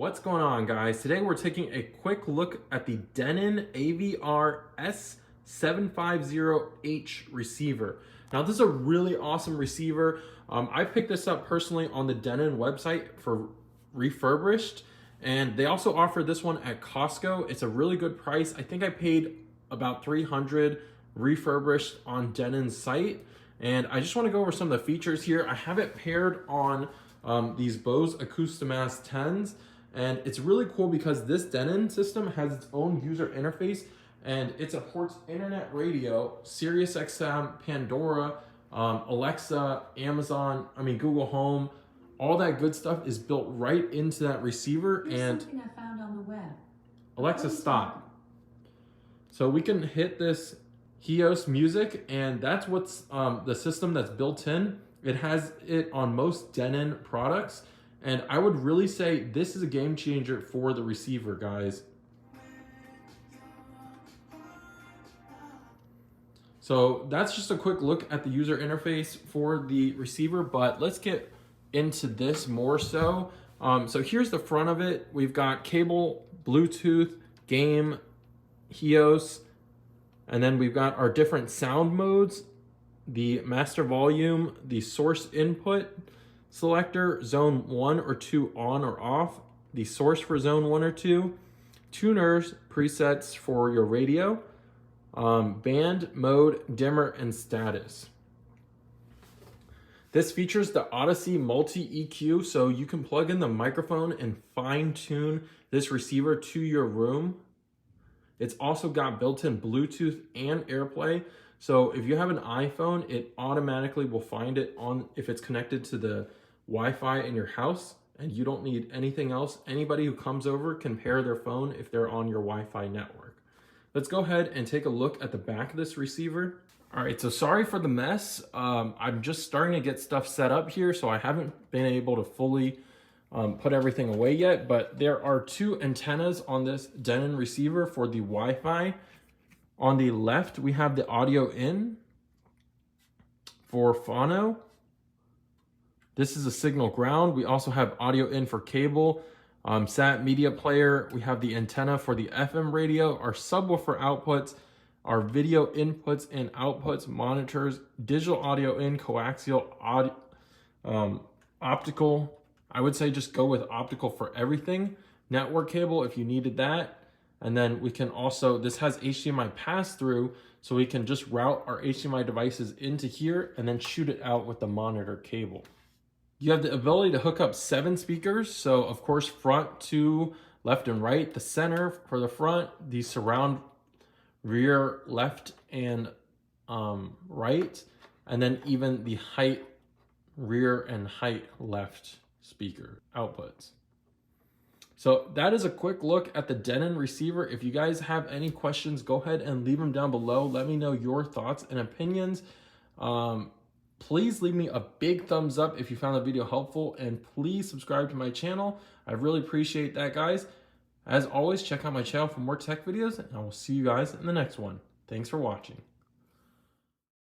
What's going on, guys? Today we're taking a quick look at the Denon AVR-S750H receiver. Now this is a really awesome receiver. I picked this up personally on the Denon website for refurbished, and they also offer this one at Costco. It's a really good price. I think I paid about $300 refurbished on Denon's site, and I just want to go over some of the features here. I have it paired on these Bose Acoustimass 10s, and it's really cool because this Denon system has its own user interface, and it supports internet radio, Sirius XM, Pandora, Alexa, Amazon, Google Home. All that good stuff is built right into that receiver. Here's something I found on the web. Alexa, stop. So we can hit this HEOS music, and that's what's the system that's built in. It has it on most Denon products, and I would really say this is a game changer for the receiver, guys. So that's just a quick look at the user interface for the receiver, but let's get into this more so. So here's the front of it. We've got cable, Bluetooth, game, HEOS, and then we've got our different sound modes, the master volume, the source input selector, zone 1 or 2 on or off, the source for zone 1 or 2, tuners, presets for your radio, band, mode, dimmer, and status. This features the Odyssey multi-EQ, so you can plug in the microphone and fine-tune this receiver to your room. It's also got built-in Bluetooth and AirPlay, so if you have an iPhone, it automatically will find it on if it's connected to the Wi-Fi in your house, and you don't need anything else. Anybody who comes over can pair their phone if they're on your Wi-Fi network. Let's go ahead and take a look at the back of this receiver. All right, so sorry for the mess. I'm just starting to get stuff set up here, so I haven't been able to fully put everything away yet, but there are 2 antennas on this Denon receiver for the Wi-Fi. On the left, we have the audio in for phono. This is a signal ground. We also have audio in for cable, SAT media player. We have the antenna for the FM radio, our subwoofer outputs, our video inputs and outputs, monitors, digital audio in, coaxial, audio, optical. I would say just go with optical for everything. Network cable if you needed that. And then we can also, this has HDMI pass-through, so we can just route our HDMI devices into here and then shoot it out with the monitor cable. You have the ability to hook up 7 speakers. So of course, front, 2, left and right, the center for the front, the surround, rear, left and right, and then even the height, rear and height left speaker outputs. So that is a quick look at the Denon receiver. If you guys have any questions, go ahead and leave them down below. Let me know your thoughts and opinions. Please leave me a big thumbs up if you found the video helpful, and please subscribe to my channel. I really appreciate that, guys. As always, check out my channel for more tech videos, and I will see you guys in the next one. Thanks for watching.